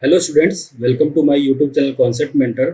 Hello students, welcome to my YouTube channel concept mentor.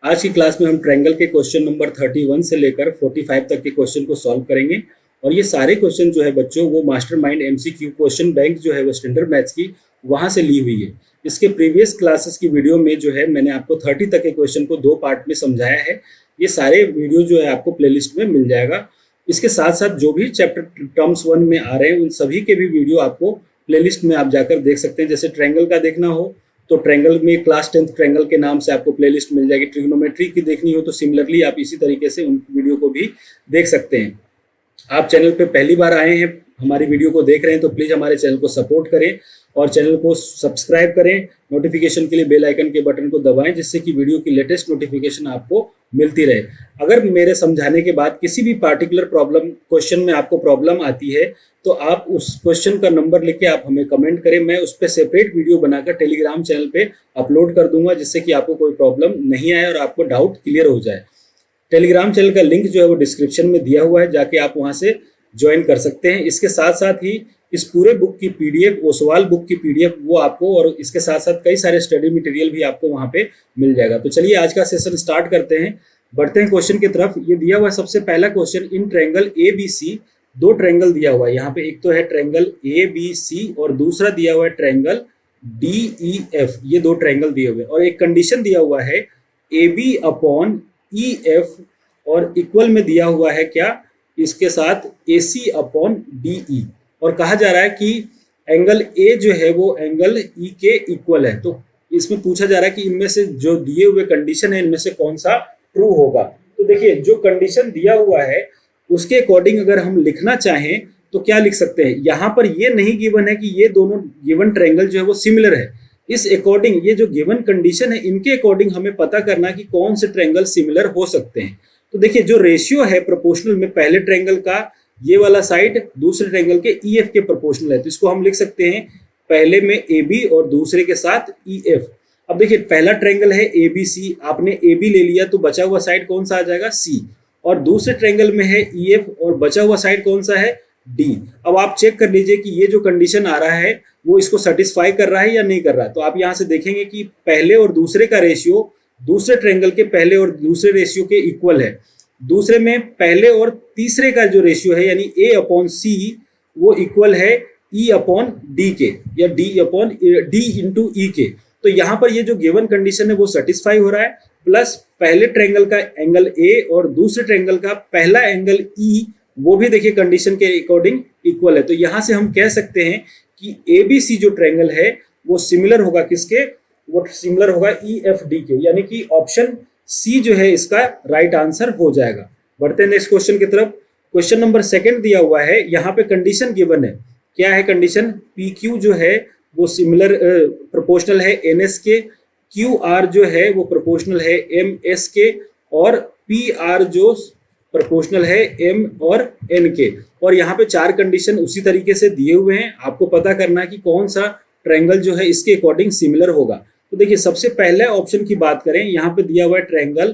आज की class में हम ट्रायंगल के क्वेश्चन नंबर 31 से लेकर 45 तक के क्वेश्चन को सॉल्व करेंगे। और ये सारे क्वेश्चन जो है बच्चों, वो मास्टरमाइंड एमसीक्यू क्वेश्चन बैंक जो है वो स्टैंडर्ड मैथ्स की वहाँ से ली हुई है। इसके प्रीवियस क्लासेस की वीडियो में जो है मैंने आपको 30 तक के क्वेश्चन को 2 पार्ट में समझाया है। ये सारे वीडियो जो है आपको प्लेलिस्ट में मिल जाएगा। इसके साथ साथ जो भी चैप्टर टर्म्स 1 में आ रहे हैं उन सभी के भी वीडियो आपको प्लेलिस्ट में आप जाकर देख सकते हैं। जैसे ट्रायंगल का देखना हो तो ट्रायंगल में क्लास 10th ट्रायंगल के नाम से आपको प्लेलिस्ट मिल जाएगी। ट्रिग्नोमेट्री की देखनी हो तो सिमिलरली आप इसी तरीके से उन वीडियो को भी देख सकते हैं। आप चैनल पे पहली बार आए हैं, हमारी वीडियो को देख रहे हैं तो प्लीज़ हमारे चैनल को सपोर्ट करें और चैनल को सब्सक्राइब करें। नोटिफिकेशन के लिए बेल आइकन के बटन को दबाएं जिससे कि वीडियो की लेटेस्ट नोटिफिकेशन आपको मिलती रहे। अगर मेरे समझाने के बाद किसी भी पार्टिकुलर क्वेश्चन में आपको प्रॉब्लम आती है तो आप उस क्वेश्चन का नंबर लिख के आप हमें कमेंट करें। मैं उस पर सेपरेट वीडियो बनाकर टेलीग्राम चैनल पे अपलोड कर दूंगा जिससे कि आपको कोई प्रॉब्लम नहीं आए और आपको डाउट क्लियर हो जाए। टेलीग्राम चैनल का लिंक जो है वो डिस्क्रिप्शन में दिया हुआ है, जाके आप वहाँ से ज्वाइन कर सकते हैं। इसके साथ साथ ही इस पूरे बुक की पीडीएफ, ओसवाल बुक की पीडीएफ वो आपको, और इसके साथ साथ कई सारे स्टडी मटेरियल भी आपको वहाँ पे मिल जाएगा। तो चलिए आज का सेशन स्टार्ट करते हैं, बढ़ते हैं क्वेश्चन की तरफ। ये दिया हुआ है सबसे पहला question, in triangle A B C, 2 triangle दिया हुआ है यहाँ पे। एक तो है ट्रायंगल ए बी सी और दूसरा दिया हुआ है ट्रायंगल डी ई एफ। ये 2 ट्रायंगल दिए हुए हैं और एक कंडीशन दिया हुआ है A B upon E F, और इक्वल में दिया हुआ है क्या, इसके साथ ए सी अपॉन डी ई। और कहा जा रहा है कि एंगल ए जो है वो एंगल ई के इक्वल है। तो इसमें पूछा जा रहा है कि इनमें से जो दिए हुए कंडीशन है इनमें से कौन सा ट्रू होगा। तो देखिए, जो कंडीशन दिया हुआ है उसके अकॉर्डिंग अगर हम लिखना चाहें तो क्या लिख सकते हैं। यहाँ पर ये नहीं गिवन है कि ये दोनों गिवन ट्रायंगल जो है वो सिमिलर है। इस अकॉर्डिंग ये जो गिवन कंडीशन है इनके अकॉर्डिंग हमें पता करना कि कौन से ट्रायंगल सिमिलर हो सकते हैं। तो देखिए, जो रेशियो है प्रोपोर्शनल में, पहले ट्रायंगल का ये वाला साइड दूसरे ट्रायंगल के ई एफ के प्रोपोर्शनल है, तो इसको हम लिख सकते हैं पहले में ए बी और दूसरे के साथ ई एफ। अब देखिए, पहला ट्रायंगल है ए बी सी, आपने ए बी ले लिया तो बचा हुआ साइड कौन सा आ जाएगा, सी। और दूसरे ट्रायंगल में है ई एफ और बचा हुआ साइड कौन सा है, डी। अब आप चेक कर लीजिए कि ये जो कंडीशन आ रहा है वो इसको सेटिस्फाई कर रहा है या नहीं कर रहा है। तो आप यहाँ से देखेंगे कि पहले और दूसरे का रेशियो दूसरे ट्रायंगल के पहले और दूसरे रेशियो के इक्वल है। दूसरे में पहले और तीसरे का जो रेशियो है यानी ए अपॉन सी वो इक्वल है ई अपॉन डी के, या डी अपॉन डी इंटू ई के। तो यहाँ पर ये जो गिवन कंडीशन है वो सेटिस्फाई हो रहा है, प्लस पहले ट्रायंगल का एंगल ए और दूसरे ट्रायंगल का पहला एंगल ई वो भी देखिए कंडीशन के अकॉर्डिंग इक्वल है। तो यहाँ से हम कह सकते हैं कि ए बी सी जो ट्रायंगल है वो सिमिलर होगा किसके, वो सिमिलर होगा ई एफ डी के, यानी कि ऑप्शन सी जो है इसका राइट आंसर हो जाएगा। बढ़ते हैं नेक्स्ट क्वेश्चन की तरफ। क्वेश्चन नंबर 2 दिया हुआ है, यहाँ पे कंडीशन गिवन है। क्या है कंडीशन, पी क्यू जो है वो सिमिलर प्रोपोर्शनल है एन एस के, क्यू आर जो है वो प्रोपोर्शनल है एम एस के, और पी आर जो प्रोपोर्शनल है एम और एन के। और यहाँ पे 4 कंडीशन उसी तरीके से दिए हुए हैं। आपको पता करना है कि कौन सा ट्रायंगल जो है इसके अकॉर्डिंग सिमिलर होगा। तो देखिए, सबसे पहले ऑप्शन की बात करें, यहाँ पे दिया हुआ है triangle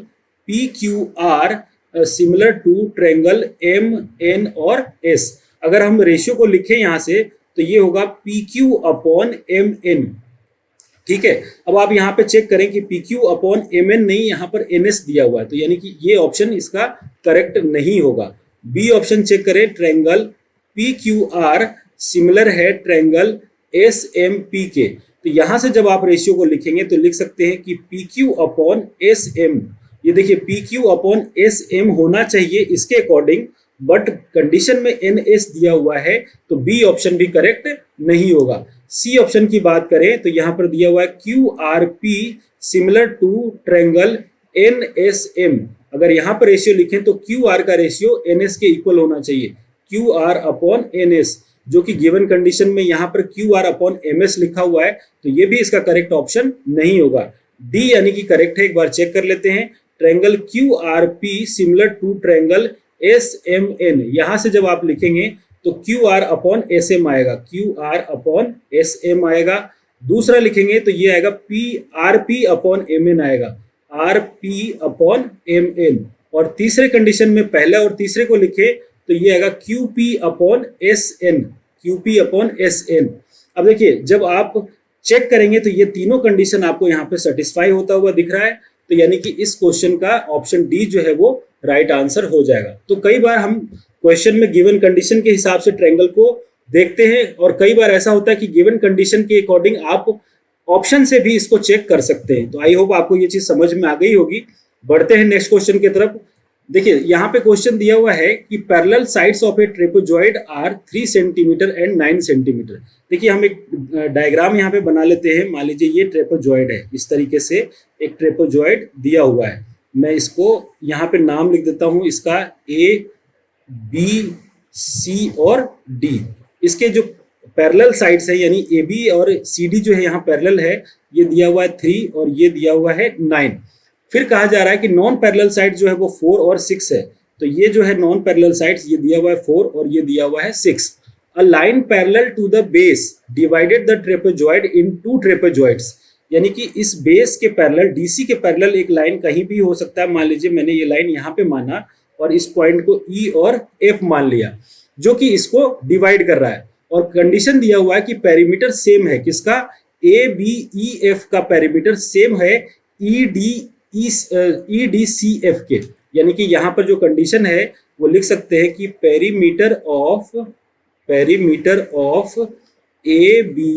P Q R similar to triangle M N और एस। अगर हम रेशियो को लिखें यहाँ से तो ये होगा P Q upon M N. ठीक है, अब आप यहाँ पे चेक करें कि P Q upon M N नहीं, यहाँ पर एन एस दिया हुआ है, तो यानी कि ये ऑप्शन इसका करेक्ट नहीं होगा। बी ऑप्शन चेक करें, triangle P Q R similar है ट्रायंगल एस एम पी के। तो यहाँ से जब आप रेशियो को लिखेंगे तो लिख सकते हैं कि P Q upon S M. ये देखिए, P Q upon S M होना चाहिए इसके अकॉर्डिंग, बट कंडीशन में एन एस दिया हुआ है तो बी ऑप्शन भी करेक्ट नहीं होगा। सी ऑप्शन की बात करें तो यहाँ पर दिया हुआ है Q R P similar to triangle N S M. अगर यहाँ पर रेशियो लिखें तो क्यू आर का रेशियो एन एस के इक्वल होना चाहिए, Q R upon N S, जो कि गिवन कंडीशन में यहाँ पर Q R upon M S लिखा हुआ है, तो ये भी इसका करेक्ट ऑप्शन नहीं होगा। डी यानी कि करेक्ट है, एक बार चेक कर लेते हैं। Triangle Q R P similar to triangle S M N, यहाँ से जब आप लिखेंगे तो Q R upon S M आएगा, Q R upon S M आएगा। दूसरा लिखेंगे तो ये आएगा P R P upon M N आएगा, R P upon M N. और तीसरे कंडीशन में पहले और तीसरे को लिखे तो ये आएगा Q P upon S N, Q P upon S N. अब देखिए, जब आप चेक करेंगे तो ये तीनों कंडीशन आपको यहाँ पे सेटिस्फाई होता हुआ दिख रहा है, तो यानी कि इस क्वेश्चन का ऑप्शन डी जो है वो राइट आंसर हो जाएगा। तो कई बार हम क्वेश्चन में गिवन कंडीशन के हिसाब से ट्रायंगल को देखते हैं और कई बार ऐसा होता है कि गिवन कंडीशन के अकॉर्डिंग आप ऑप्शन से भी इसको चेक कर सकते हैं। तो आई होप आपको ये चीज समझ में आ गई होगी। बढ़ते हैं नेक्स्ट क्वेश्चन की तरफ। देखिए यहाँ पे क्वेश्चन दिया हुआ है कि parallel sides of a trapezoid are 3 centimetre and 9 centimetre. देखिए हम एक डायग्राम यहाँ पे बना लेते हैं। मान लीजिए ये ट्रेपेजॉइड है, इस तरीके से एक ट्रेपेजॉइड दिया हुआ है। मैं इसको यहाँ पे नाम लिख देता हूँ इसका ए बी सी और डी। इसके जो पैरेलल साइड्स है यानी ए बी और सी डी जो है यहाँ पैरेलल है, ये दिया हुआ है 3 और ये दिया हुआ है 9। फिर कहा जा रहा है कि नॉन पैरेलल साइड जो है वो 4 और 6 है। तो ये जो है नॉन पैरेलल साइड्स, ये दिया हुआ है 4 और ये दिया हुआ है 6। A line parallel to the base divided the trapezoid in 2 trapezoids. यानी कि इस बेस के पैरेलल, डीसी के पैरेलल एक लाइन कहीं भी हो सकता है। मान लीजिए मैंने ये लाइन यहाँ पे माना और इस पॉइंट को ई और एफ मान लिया, जो कि इसको डिवाइड कर रहा है। और कंडीशन दिया हुआ है कि पेरीमीटर सेम है, किसका, ए बी ई एफ का पेरीमीटर सेम है ई डी सी एफ के। यानी कि यहाँ पर जो कंडीशन है वो लिख सकते हैं कि perimeter of A B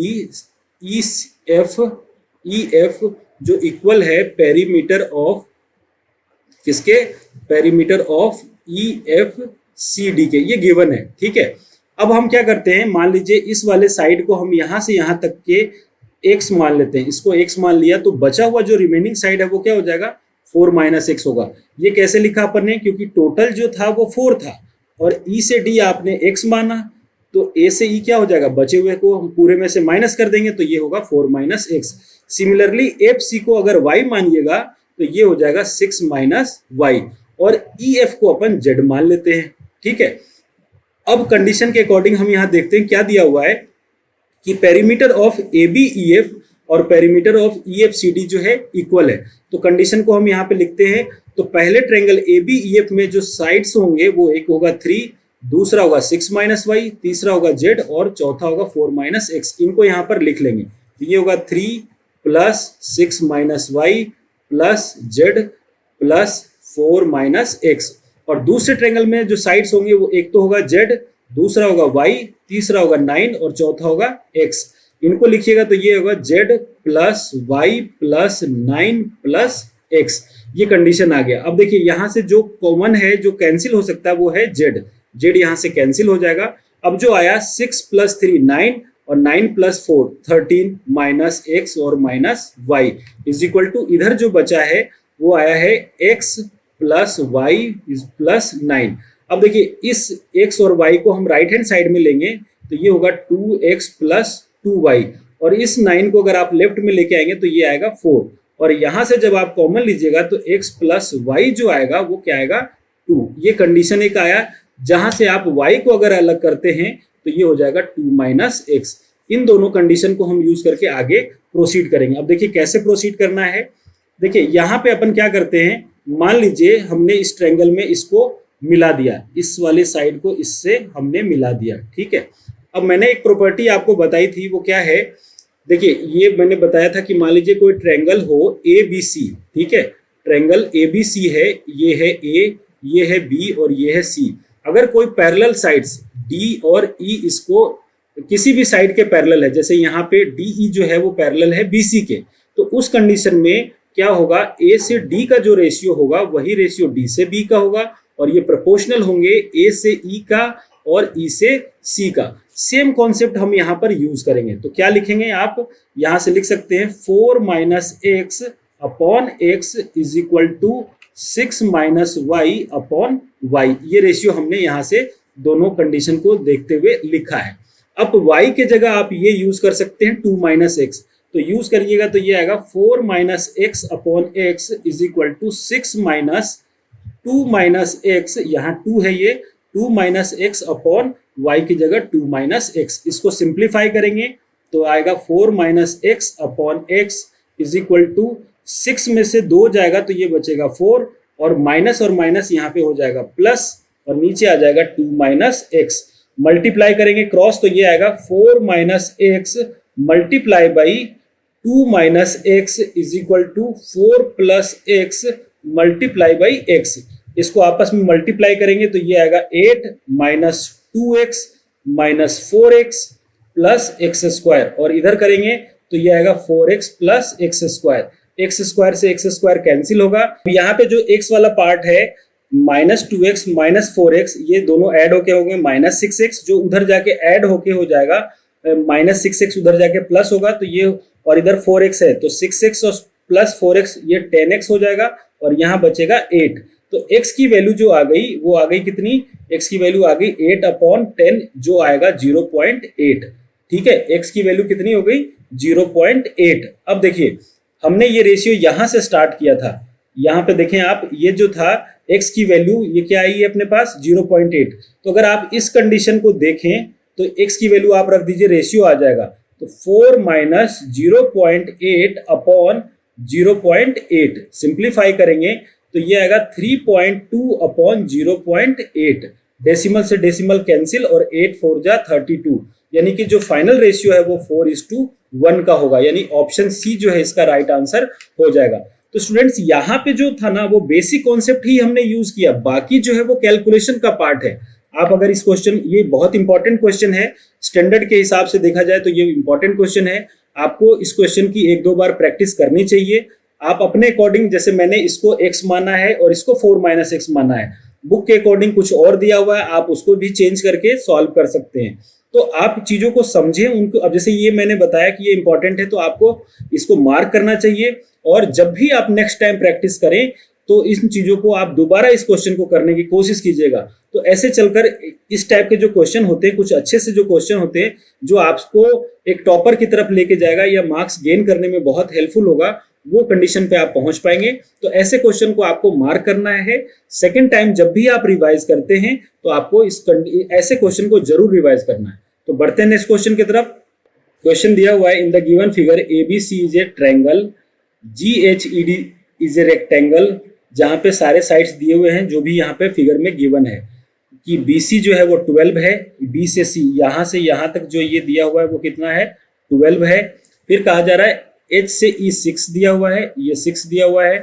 E F जो इक्वल है पेरीमीटर ऑफ किसके, perimeter of E F C D के। ये गिवन है, ठीक है। अब हम क्या करते हैं, मान लीजिए इस वाले साइड को हम यहां से यहां तक के x मान लेते हैं। इसको x मान लिया तो बचा हुआ जो रिमेनिंग साइड है वो क्या हो जाएगा, 4 - x होगा। ये कैसे लिखा अपन ने, क्योंकि टोटल जो था वो 4 था और e से d आपने x माना, तो a से e क्या हो जाएगा, बचे हुए को हम पूरे में से माइनस कर देंगे तो ये होगा 4 - x। सिमिलरली एफ सी को अगर y मानिएगा तो ये हो जाएगा 6 - y और ई एफ को अपन z मान लेते हैं, ठीक है। अब कंडीशन के अकॉर्डिंग हम यहाँ देखते हैं क्या दिया हुआ है कि perimeter of A B E F और perimeter of E F C D जो है इक्वल है। तो कंडीशन को हम यहाँ पे लिखते हैं। तो पहले triangle A B E F में जो साइड्स होंगे वो एक होगा 3, दूसरा होगा 6 - y, तीसरा होगा z और चौथा होगा 4 - x। इनको यहाँ पर लिख लेंगे। तो ये होगा 3 + 6 - y + z + 4 - x। और दूसरे ट्रायंगल में जो साइड्स होंगे वो एक तो होगा z, दूसरा होगा y, तीसरा होगा 9 और चौथा होगा x। इनको लिखिएगा तो ये होगा z + y + 9 + x। ये कंडीशन आ गया। अब देखिए यहाँ से जो कॉमन है, जो कैंसिल हो सकता है वो है z यहाँ से कैंसिल हो जाएगा। अब जो आया 6 + 3 9 और 9 + 4 13 - x और -y = इधर जो बचा है वो आया है x + y + 9। अब देखिए इस x और y को हम राइट हैंड साइड में लेंगे तो ये होगा 2x + 2y और इस 9 को अगर आप लेफ्ट में लेके आएंगे तो ये आएगा 4 और यहाँ से जब आप कॉमन लीजिएगा तो x + y जो आएगा वो क्या आएगा 2। ये कंडीशन एक आया। जहां से आप y को अगर अलग करते हैं तो ये हो जाएगा 2 - x। इन दोनों कंडीशन को हम यूज करके आगे प्रोसीड करेंगे। अब देखिए कैसे प्रोसीड करना है। देखिए यहाँ पे अपन क्या करते हैं, मान लीजिए हमने इस ट्रायंगल में इसको मिला दिया, इस वाले साइड को इससे हमने मिला दिया, ठीक है। अब मैंने एक प्रॉपर्टी आपको बताई थी, वो क्या है, देखिए ये मैंने बताया था कि मान लीजिए कोई ट्रायंगल हो ए बी सी, ठीक है। ट्रायंगल ए बी सी है, ये है ए, ये है बी और ये है सी। अगर कोई पैरेलल साइड्स डी और ई इसको किसी भी साइड के पैरेलल है, जैसे यहाँ पे डी ई जो है वो पैरेलल है बी सी के, तो उस कंडीशन में क्या होगा, ए से डी का जो रेशियो होगा वही रेशियो डी से बी का होगा और ये प्रोपोर्शनल होंगे ए से ई का और ई से सी का। सेम कॉन्सेप्ट हम यहाँ पर यूज करेंगे। तो क्या लिखेंगे आप, यहाँ से लिख सकते हैं 4 - x / x = 6 - y / y। ये रेशियो हमने यहाँ से दोनों कंडीशन को देखते हुए लिखा है। अब y के जगह आप ये यूज कर सकते हैं 2 - x, तो यूज करिएगा तो ये आएगा 4 - x / x = 6 - 2 - x। यहाँ 2 है, ये 2 - x / y की जगह 2 - x। इसको सिंप्लीफाई करेंगे तो आएगा 4 - x / x = 6 में से 2 जाएगा तो ये बचेगा 4 और माइनस यहाँ पे हो जाएगा प्लस और नीचे आ जाएगा 2 - x। मल्टीप्लाई करेंगे क्रॉस तो ये आएगा 4 - x × 2 minus x is equal to 4 plus x multiply by x. इसको आपस में मल्टीप्लाई करेंगे तो ये आएगा 8 minus 2x minus 4x plus x square, और इधर करेंगे तो ये आएगा 4x plus x square. X square से एक्स स्क्वायर कैंसिल होगा। यहाँ पे जो x वाला पार्ट है माइनस 2x माइनस 4x, ये दोनों ऐड होके होंगे माइनस 6x, जो उधर जाके ऐड होके हो जाएगा माइनस 6x, उधर जाके प्लस होगा तो ये, और इधर 4x है तो 6x और प्लस 4x ये 10x हो जाएगा, और यहाँ बचेगा 8। तो x की वैल्यू जो आ गई वो आ गई कितनी, x की वैल्यू आ गई 8/10 जो आएगा 0.8। ठीक है, x की वैल्यू कितनी हो गई 0.8। अब देखिए हमने ये रेशियो यहाँ से स्टार्ट किया था, यहाँ पे देखें आप, ये जो था x की वैल्यू ये क्या आई है अपने पास 0.8। तो अगर आप इस कंडीशन को देखें तो x की वैल्यू आप रख दीजिए, रेशियो आ जाएगा तो 4 माइनस 0.8 अपॉन 0.8, सिंप्लीफाई करेंगे तो ये आएगा 3.2 अपॉन 0.8। डेसिमल से डेसिमल कैंसिल और 8 4 जा 32, यानी कि जो फाइनल रेशियो है वो 4:1 का होगा, यानी ऑप्शन सी जो है इसका राइट आंसर हो जाएगा। तो स्टूडेंट्स यहाँ पे जो था ना वो बेसिक कॉन्सेप्ट ही हमने यूज किया, बाकी जो है वो कैलकुलेशन का पार्ट है। आप अगर इस क्वेश्चन, ये बहुत इंपॉर्टेंट क्वेश्चन है, स्टैंडर्ड के हिसाब से देखा जाए तो ये इंपॉर्टेंट क्वेश्चन है, आपको इस क्वेश्चन की 1-2 बार प्रैक्टिस करनी चाहिए। आप अपने अकॉर्डिंग, जैसे मैंने इसको x माना है और इसको 4 माइनस एक्स माना है, बुक के अकॉर्डिंग कुछ और दिया हुआ है, आप उसको भी चेंज करके सॉल्व कर सकते हैं। तो आप चीजों को समझें उनको। अब जैसे ये मैंने बताया कि ये इंपॉर्टेंट है तो आपको इसको मार्क करना चाहिए, और जब भी आप नेक्स्ट टाइम प्रैक्टिस करें तो इन चीजों को आप दोबारा इस क्वेश्चन को करने की कोशिश कीजिएगा। तो ऐसे चलकर इस टाइप के जो क्वेश्चन होते हैं, कुछ अच्छे से जो क्वेश्चन होते हैं जो आपको एक टॉपर की तरफ लेके जाएगा या मार्क्स गेन करने में बहुत हेल्पफुल होगा, वो कंडीशन पे आप पहुंच पाएंगे। तो ऐसे क्वेश्चन को आपको मार्क करना है। सेकंड टाइम जब भी आप रिवाइज करते हैं तो आपको ऐसे क्वेश्चन को जरूर रिवाइज करना है। तो बढ़ते हैं नेक्स्ट क्वेश्चन की तरफ। क्वेश्चन दिया हुआ है, in the given figure ABC is a triangle, GHED is a rectangle, जहां पे सारे साइड्स दिए हुए हैं जो भी यहाँ पे फिगर में गिवन है कि BC जो है वो 12 है, B से C यहाँ से यहाँ तक जो ये दिया हुआ है वो कितना है 12 है। फिर कहा जा रहा है H से E 6 दिया हुआ है, ये 6 दिया हुआ है।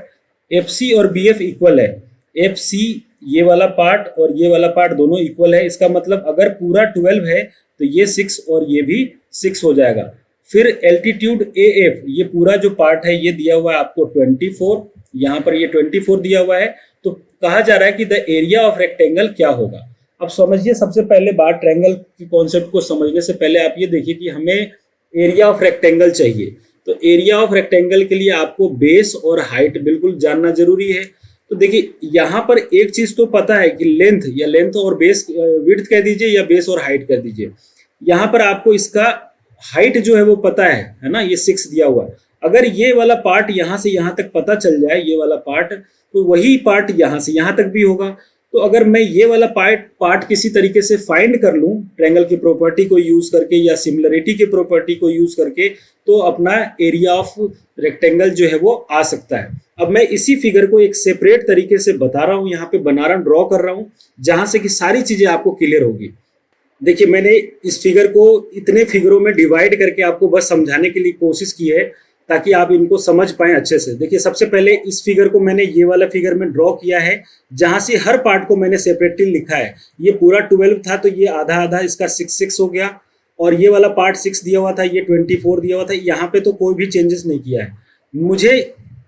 FC और BF इक्वल है, FC ये वाला पार्ट और ये वाला पार्ट दोनों इक्वल है, इसका मतलब अगर पूरा 12 है तो ये 6 और ये भी 6 हो जाएगा। फिर एल्टीट्यूड AF, ये पूरा जो पार्ट है ये दिया हुआ है आपको 24, यहाँ पर ये 24 दिया हुआ है। तो कहा जा रहा है कि द एरिया ऑफ रेक्टेंगल क्या होगा। अब समझिए, सबसे पहले बात ट्रायंगल की कॉन्सेप्ट को समझने से पहले आप ये देखिए कि हमें एरिया ऑफ रेक्टेंगल चाहिए। तो एरिया ऑफ रेक्टेंगल के लिए आपको बेस और हाइट बिल्कुल जानना जरूरी है। तो देखिए यहाँ पर एक चीज तो पता है कि लेंथ, या लेंथ और बेस, विड्थ कह दीजिए या बेस और हाइट कर दीजिए। यहाँ पर आपको इसका हाइट जो है वो पता है ना, ये 6 दिया हुआ है। अगर ये वाला पार्ट यहाँ से यहाँ तक पता चल जाए, ये वाला पार्ट, तो वही पार्ट यहाँ से यहाँ तक भी होगा। तो अगर मैं ये वाला पार्ट किसी तरीके से फाइंड कर लूँ ट्रायंगल की प्रॉपर्टी को यूज करके या सिमिलरिटी की प्रॉपर्टी को यूज करके, तो अपना एरिया ऑफ रेक्टेंगल जो है वो आ सकता है। अब मैं इसी फिगर को एक सेपरेट तरीके से बता रहा हूँ, यहाँ पे बना रहा हूँ, ड्रॉ कर रहा हूँ, जहां से कि सारी चीजें आपको क्लियर होगी। देखिए मैंने इस फिगर को इतने फिगरों में डिवाइड करके आपको बस समझाने के लिए कोशिश की है ताकि आप इनको समझ पाएं अच्छे से। देखिए सबसे पहले इस फिगर को मैंने ये वाला फिगर में ड्रॉ किया है, जहां से हर पार्ट को मैंने सेपरेटली लिखा है। ये पूरा 12 था तो ये आधा आधा इसका 6 हो गया, और ये वाला पार्ट 6 दिया हुआ था, ये 24 दिया हुआ था। यहाँ पे तो कोई भी चेंजेस नहीं किया है। मुझे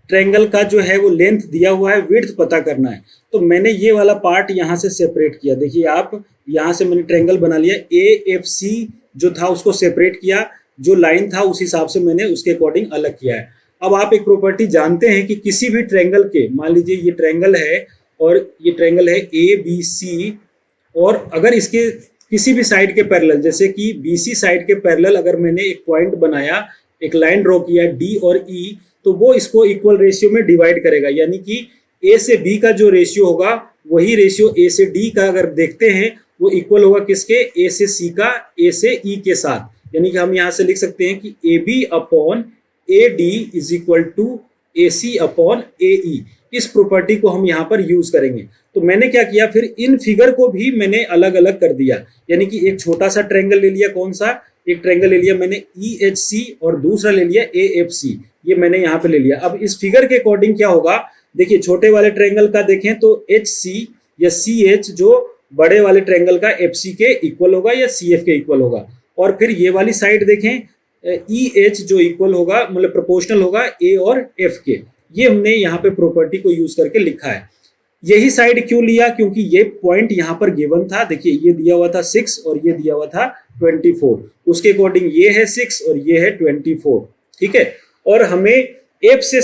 ट्रायंगल का जो है वो लेंथ दिया हुआ है, विड्थ पता करना है, तो मैंने ये वाला पार्ट यहाँ से सेपरेट किया। देखिए आप, यहाँ से मैंने ट्रायंगल बना लिया, AFC जो था उसको सेपरेट किया, जो लाइन था उस हिसाब से मैंने उसके अकॉर्डिंग अलग किया है। अब आप एक प्रॉपर्टी जानते हैं कि किसी भी ट्रायंगल के, मान लीजिए ये ट्रायंगल है और ये ट्रायंगल है ABC, और अगर इसके किसी भी साइड के पैरेलल, जैसे कि BC साइड के पैरेलल अगर मैंने एक पॉइंट बनाया, एक लाइन ड्रॉ किया D और E, तो वो इसको इक्वल रेशियो में डिवाइड करेगा। यानी कि A से B का जो रेशियो होगा वही रेशियो A से D का अगर देखते हैं वो इक्वल होगा किसके, A से C का A से E के साथ। यानी कि हम यहाँ से लिख सकते हैं कि AB upon AD is equal to AC upon AE। इस प्रॉपर्टी को हम यहाँ पर यूज करेंगे। तो मैंने क्या किया, फिर इन फिगर को भी मैंने अलग अलग कर दिया। यानी कि एक छोटा सा ट्रायंगल ले लिया, कौन सा, एक ट्रायंगल ले लिया मैंने EHC और दूसरा ले लिया AFC, ये मैंने यहाँ पे ले लिया। अब इस फिगर के अकॉर्डिंग क्या होगा, देखिए छोटे वाले ट्रायंगल का देखें तो HC या CH जो बड़े वाले ट्रायंगल का FC के इक्वल होगा या CF के इक्वल होगा, और फिर ये वाली साइड देखें EH जो इक्वल होगा मतलब प्रोपोर्शनल होगा A और F के। ये हमने यहाँ पे प्रॉपर्टी को यूज करके लिखा है। यही साइड क्यों लिया, क्योंकि ये पॉइंट यहाँ पर गिवन था, देखिए ये दिया हुआ था 6 और ये दिया हुआ था 24, उसके अकॉर्डिंग ये है 6 और ये है 24, ठीक है। और हमें F से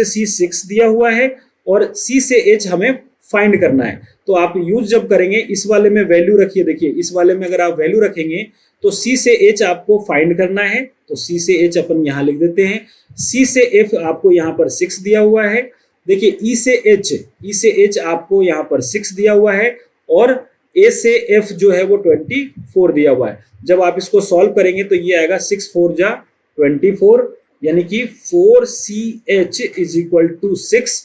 C 6 दिया हुआ है और C से H हमें फाइंड करना है। तो आप यूज जब करेंगे इस वाले में वैल्यू रखिए, देखिए इस वाले में अगर आप वैल्यू रखेंगे तो C से H आपको फाइंड करना है, तो C से H अपन यहाँ लिख देते हैं। C से F आपको यहाँ पर 6 दिया हुआ है, देखिए E से H आपको यहाँ पर 6 दिया हुआ है और A से F जो है वो 24 दिया हुआ है। जब आप इसको सॉल्व करेंगे तो ये आएगा 6 4 जा 24, यानी कि 4CH is equal to 6।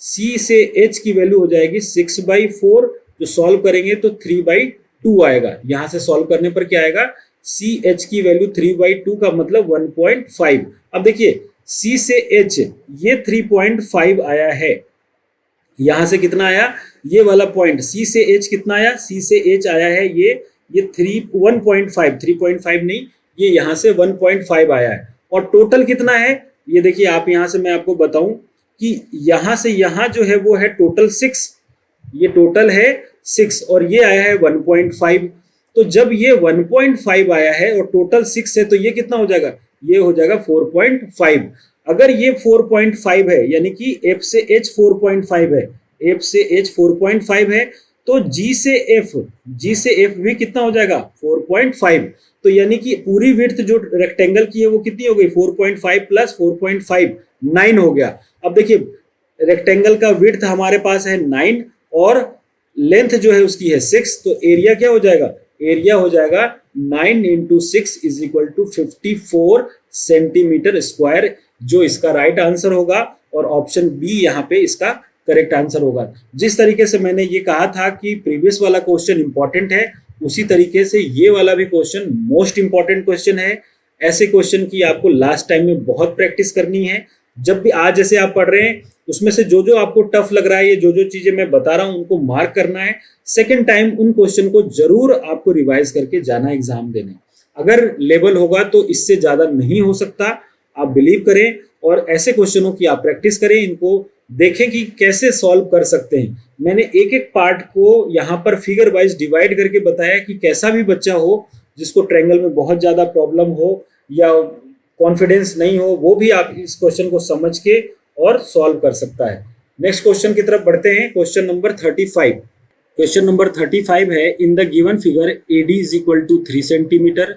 C से H की वैल्यू हो जाएगी 6/4, जो सॉल्व करेंगे तो 3/2 आएगा। यहाँ से सॉल्व करने पर क्या आएगा, CH की वैल्यू 3/2 का मतलब 1.5। अब देखिए C से H ये 3.5 आया है, यहाँ से कितना आया, ये वाला पॉइंट C से H कितना आया, C से H आया है ये 3.5 नहीं, ये यहाँ से 1.5 आया है। और टोटल कितना है, ये देखिए आप यहाँ से मैं आपको बताऊं कि यहाँ से यहाँ जो है वो है टोटल 6, ये टोटल है 6 और ये आया है 1.5। तो जब ये 1.5 आया है और टोटल 6 है तो ये कितना हो जाएगा, ये हो जाएगा 4.5। अगर ये 4.5 है यानी कि F से H 4.5 है, F से H 4.5 है, तो G से F भी कितना हो जाएगा 4.5। तो यानी कि पूरी विड्थ जो रेक्टेंगल की है वो कितनी हो गई, 4.5 प्लस 4.5 9 हो गया। अब देखिए रेक्टेंगल का विड्थ हमारे पास है 9 और लेंथ जो है उसकी है 6, तो एरिया क्या हो जाएगा, एरिया हो जाएगा 9 × 6 is equal to 54 centimetre square, जो इसका राइट आंसर होगा और ऑप्शन बी यहाँ पे इसका करेक्ट आंसर होगा। जिस तरीके से मैंने ये कहा था कि प्रीवियस वाला क्वेश्चन इंपॉर्टेंट है, उसी तरीके से ये वाला भी क्वेश्चन मोस्ट इंपॉर्टेंट क्वेश्चन है। ऐसे क्वेश्चन की आपको लास्ट टाइम में बहुत प्रैक्टिस करनी है। जब भी आज जैसे आप पढ़ रहे हैं उसमें से जो जो आपको टफ लग रहा है, ये जो जो चीजें मैं बता रहा हूं उनको मार्क करना है। सेकंड टाइम उन क्वेश्चन को जरूर आपको रिवाइज करके जाना एग्जाम देने। अगर लेवल होगा तो इससे ज्यादा नहीं हो सकता, आप बिलीव करें और ऐसे क्वेश्चनों की आप प्रैक्टिस करें, इनको देखें कि कैसे सॉल्व कर सकते हैं। मैंने एक एक पार्ट को यहाँ पर फिगर वाइज डिवाइड करके बताया कि कैसा भी बच्चा हो जिसको ट्रायंगल में बहुत ज्यादा प्रॉब्लम हो या कॉन्फिडेंस नहीं हो, वो भी आप इस क्वेश्चन को समझ के और सॉल्व कर सकता है। नेक्स्ट क्वेश्चन की तरफ बढ़ते हैं, क्वेश्चन नंबर 35। क्वेश्चन नंबर 35 है, in the given figure AD is equal to 3 centimetre,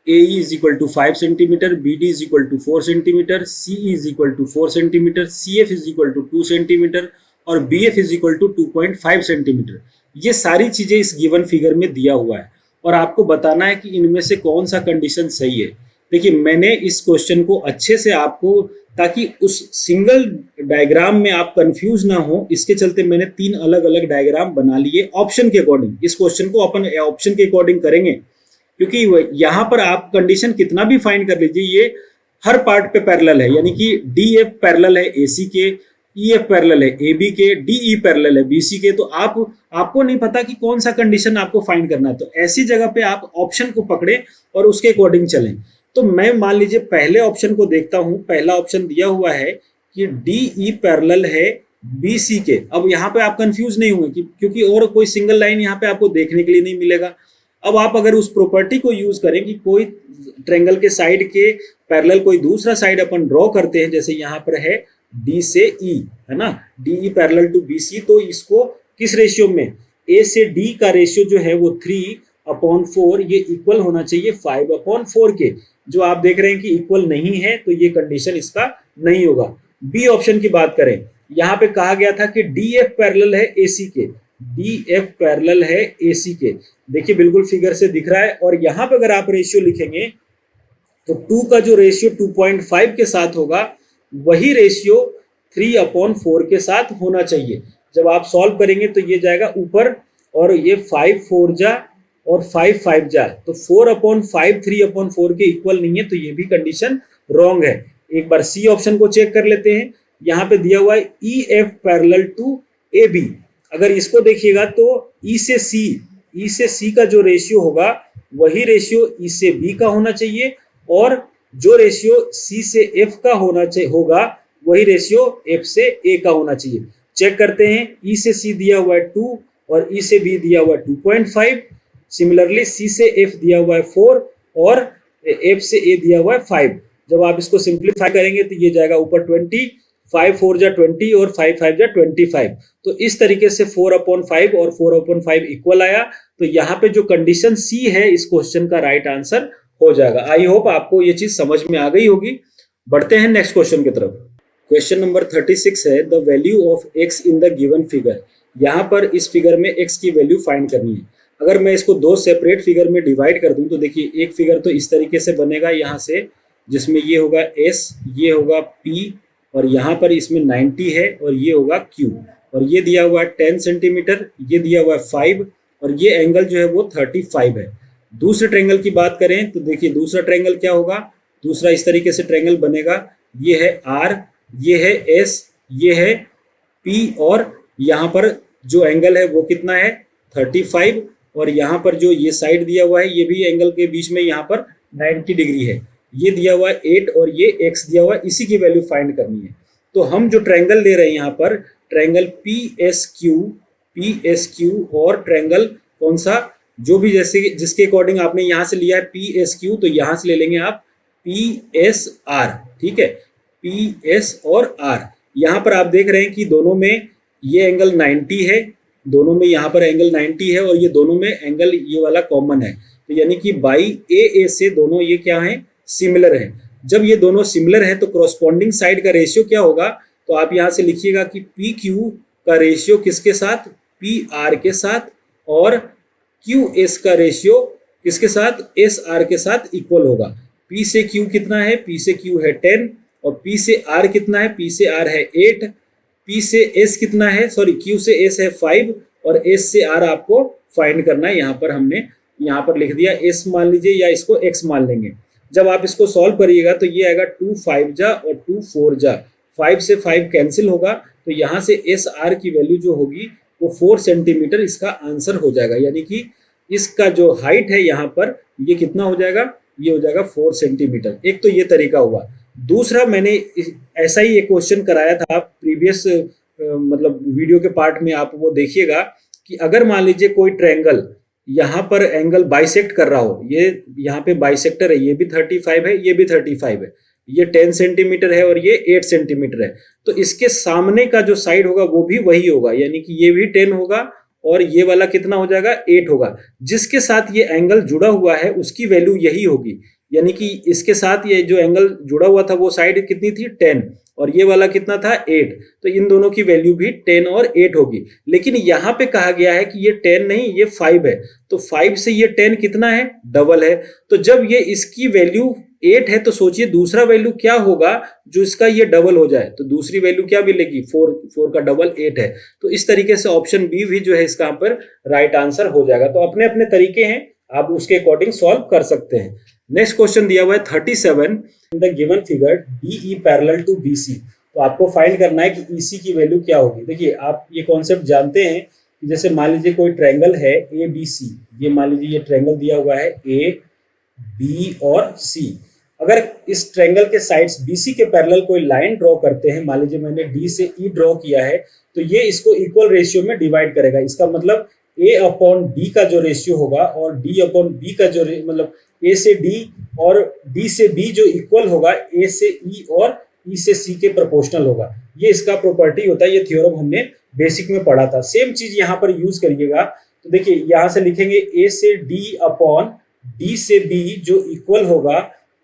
AE is equal to 5 centimetre, BD is equal to 4 centimetre, CE is equal to 4 centimetre, CF is equal to 2 centimetre और BF is equal to 2.5 centimetre. ये सारी चीजें इस given figure में दिया हुआ है और आपको बताना है कि इनमें से कौन सा कंडीशन सही है। देखिए मैंने इस क्वेश्चन को अच्छे से आपको, ताकि उस सिंगल डायग्राम में आप कंफ्यूज ना हो, इसके चलते मैंने 3 अलग अलग डायग्राम बना लिए ऑप्शन के अकॉर्डिंग। इस क्वेश्चन को अपन ऑप्शन के अकॉर्डिंग करेंगे क्योंकि यहाँ पर आप कंडीशन कितना भी फाइंड कर लीजिए, ये हर पार्ट पे पैरेलल है, यानी कि DF पैरेलल है AC के, EF पैरेलल है AB के, DE पैरेलल है BC के। तो आपको नहीं पता कि कौन सा कंडीशन आपको फाइंड करना है, तो ऐसी जगह पे आप ऑप्शन को पकड़े और उसके अकॉर्डिंग चलें। तो मैं मान लीजिए पहले ऑप्शन को देखता हूं, पहला ऑप्शन दिया हुआ है कि DE पैरेलल है BC के। अब यहाँ पे आप कंफ्यूज नहीं होंगे क्योंकि और कोई सिंगल लाइन यहाँ पे आपको देखने के लिए नहीं मिलेगा। अब आप अगर उस प्रॉपर्टी को यूज करें कि कोई ट्रायंगल के साइड के पैरेलल कोई दूसरा साइड अपन ड्रॉ करते हैं, जैसे यहाँ पर है D से E, है ना, DE पैरेलल टू BC, तो इसको किस रेशियो में, A से D का रेशियो जो है वो 3/4, ये इक्वल होना चाहिए 5/4 के। जो आप देख रहे हैं कि इक्वल नहीं है तो ये कंडीशन इसका नहीं होगा। बी ऑप्शन की बात करें, यहाँ पे कहा गया था कि DF पैरेलल है AC के, DF पैरेलल है AC के। देखिए बिल्कुल फिगर से दिख रहा है और यहाँ पे अगर आप रेशियो लिखेंगे तो 2 का जो रेशियो 2.5 के साथ होगा वही रेशियो 3/4 के साथ होना चाहिए। जब आप सॉल्व करेंगे तो ये जाएगा ऊपर और ये 5 4 जा और 5 5 जा, तो 4/5 3/4 के इक्वल नहीं है, तो ये भी कंडीशन रॉन्ग है। एक बार सी ऑप्शन को चेक कर लेते हैं। यहाँ पे दिया हुआ है E F parallel to A B. अगर इसको देखिएगा तो ई से सी का जो रेशियो होगा वही रेशियो ई से बी का होना चाहिए, और जो रेशियो सी से एफ का होगा वही रेशियो एफ से ए का होना चाहिए। चेक करते हैं, ई से सी दिया हुआ है 2 और ई से बी दिया हुआ है 2.5। सिमिलरली सी से एफ दिया हुआ है 4 और एफ से ए दिया हुआ है 5। जब आप इसको सिंप्लीफाई करेंगे तो ये जाएगा ऊपर 20, 5 4 जा 20 और 5 5 जा 25। तो इस तरीके से 4/5 और 4/5 इक्वल आया। तो यहाँ पे जो कंडीशन सी है इस क्वेश्चन का राइट आंसर हो जाएगा। आई होप आपको ये चीज समझ में आ गई होगी। बढ़ते हैं नेक्स्ट क्वेश्चन की तरफ। क्वेश्चन नंबर 36 है the value of x in the given figure. यहाँ पर इस फिगर में एक्स की वैल्यू फाइंड करनी है। अगर मैं इसको दो सेपरेट फिगर में डिवाइड कर दूं तो देखिए एक फिगर तो इस तरीके से बनेगा यहाँ से, जिसमें ये होगा एस, ये होगा पी, और यहाँ पर इसमें 90 है और ये होगा क्यू, और ये दिया हुआ है 10 सेंटीमीटर, ये दिया हुआ है 5, और ये एंगल जो है वो 35 है। दूसरे ट्रायंगल की बात करें तो देखिए दूसरा ट्रायंगल क्या होगा, दूसरा इस तरीके से ट्रायंगल बनेगा। ये है आर, ये है एस, ये है पी, और यहाँ पर जो एंगल है वो कितना है 35, और यहाँ पर जो ये साइड दिया हुआ है ये भी एंगल के बीच में यहाँ पर 90 डिग्री है। ये दिया हुआ है 8 और ये x दिया हुआ है, इसी की वैल्यू फाइंड करनी है। तो हम जो ट्रायंगल ले रहे हैं यहाँ पर ट्रायंगल पी एस क्यू और ट्रायंगल कौन सा, जो भी जैसे जिसके अकॉर्डिंग आपने यहाँ से लिया है पी एस क्यू, तो यहाँ से ले लेंगे आप पी एस आर। ठीक है, पी एस और आर। यहाँ पर आप देख रहे हैं कि दोनों में ये एंगल 90 है, दोनों में यहाँ पर एंगल 90 है, और ये दोनों में एंगल ये वाला कॉमन है। तो यानी कि बाई ए से दोनों ये क्या है, सिमिलर है। जब ये दोनों सिमिलर है तो कॉरस्पॉन्डिंग साइड का रेशियो क्या होगा, तो आप यहाँ से लिखिएगा कि पी क्यू का रेशियो किसके साथ, पी आर के साथ, और क्यू एस का रेशियो किसके साथ, एस आर के साथ इक्वल होगा। पी से क्यू कितना है, पी से क्यू है 10, और पी से आर कितना है, पी से आर है 8, पी से एस कितना है, सॉरी क्यू से एस है 5, और एस से आर आपको फाइंड करना है। यहाँ पर हमने यहाँ पर लिख दिया एस मान लीजिए, या इसको एक्स मान लेंगे। जब आप इसको सॉल्व करिएगा तो ये आएगा 2 5 जा और 2 4 जा, 5 से 5 कैंसिल होगा, तो यहाँ से एस आर की वैल्यू जो होगी वो 4 सेंटीमीटर इसका आंसर हो जाएगा। यानी कि इसका जो हाइट है यहाँ पर ये कितना हो जाएगा, ये हो जाएगा 4 सेंटीमीटर। एक तो ये तरीका हुआ। दूसरा, मैंने ऐसा ही एक क्वेश्चन कराया था प्रीवियस मतलब वीडियो के पार्ट में, आप वो देखिएगा कि अगर मान लीजिए कोई ट्रायंगल यहाँ पर एंगल बाइसेक्ट कर रहा हो, ये यहाँ पे बाइसेक्टर है, ये भी 35 है, ये भी 35 है, ये 10 सेंटीमीटर है और ये 8 सेंटीमीटर है, तो इसके सामने का जो साइड होगा वो भी वही होगा, यानी कि ये भी 10 होगा और ये वाला कितना हो जाएगा 8 होगा। जिसके साथ ये एंगल जुड़ा हुआ है उसकी वैल्यू यही होगी, यानी कि इसके साथ ये जो एंगल जुड़ा हुआ था वो साइड कितनी थी 10, और ये वाला कितना था 8, तो इन दोनों की वैल्यू भी 10 और 8 होगी। लेकिन यहाँ पे कहा गया है कि ये 10 नहीं, ये 5 है, तो 5 से ये 10 कितना है, डबल है। तो जब ये इसकी वैल्यू 8 है तो सोचिए दूसरा वैल्यू क्या होगा जो इसका ये डबल हो जाए, तो दूसरी वैल्यू क्या मिलेगी, 4 का डबल 8 है। तो इस तरीके से ऑप्शन बी भी जो है इसका यहाँ पर राइट आंसर हो जाएगा। तो अपने अपने तरीके हैं, आप उसके अकॉर्डिंग सॉल्व कर सकते हैं। नेक्स्ट क्वेश्चन दिया हुआ है 37 the given figure DE parallel to BC। तो आपको फाइंड करना है कि EC की वैल्यू क्या होगी। देखिए आप ये कॉन्सेप्ट जानते हैं कि जैसे मान लीजिए कोई ट्रायंगल है ABC, ये मान लीजिए ये ट्रायंगल दिया हुआ है A, B और C। अगर इस ट्रायंगल के साइड्स BC के पैरेलल कोई लाइन ड्रॉ करते हैं, मान लीजिए मैंने D से E ड्रॉ किया है, तो ये इसको इक्वल रेशियो में डिवाइड करेगा। इसका मतलब A अपॉन D का जो रेशियो होगा और D अपॉन B का जो मतलब A से D और D से B जो इक्वल होगा A से E और E से C के प्रोपोर्शनल होगा। ये इसका प्रॉपर्टी होता है, ये थ्योरम हमने बेसिक में पढ़ा था। सेम चीज यहाँ पर यूज करिएगा। तो देखिए यहाँ से लिखेंगे A से D अपॉन D से B जो इक्वल होगा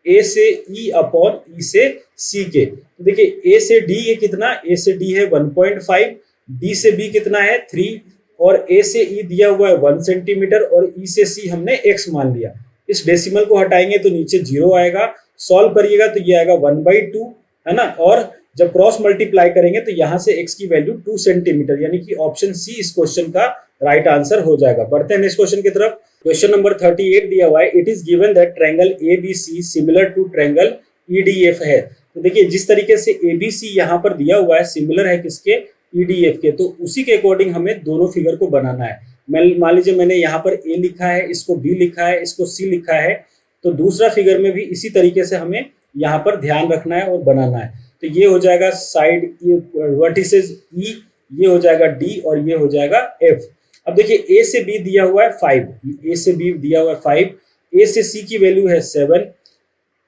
A से E अपॉन E से C के। तो देखिए A से D ये कितना, A से D है 1.5, D से B कितना है 3, और A से E दिया हुआ है 1 सेंटीमीटर और E से C हमने x मान लिया। इस डेसिमल को हटाएंगे तो नीचे 0 आएगा, सॉल्व करिएगा तो ये आएगा 1/2, है ना। और जब क्रॉस मल्टीप्लाई करेंगे तो यहाँ से x की वैल्यू 2 सेंटीमीटर, यानी कि ऑप्शन सी इस क्वेश्चन का राइट आंसर हो जाएगा। बढ़ते हैं नेक्स्ट क्वेश्चन की तरफ। क्वेश्चन नंबर 38 दिया हुआ है, it is given that triangle ABC similar to triangle EDF है। तो देखिए जिस तरीके से एबीसी यहाँ पर दिया हुआ है सिमिलर है किसके, ईडीएफ के, तो उसी के अकॉर्डिंग हमें दोनों फिगर को बनाना है। मान लीजिए मैंने यहाँ पर ए लिखा है, इसको बी लिखा है, इसको सी लिखा है, तो दूसरा फिगर में भी इसी तरीके से हमें यहाँ पर ध्यान रखना है और बनाना है। तो ये हो जाएगा साइड, ये वर्टिसेस ई, ये हो जाएगा डी और ये हो जाएगा एफ। अब देखिए ए से बी दिया हुआ है 5, ए से बी दिया हुआ है 5, ए से सी की वैल्यू है 7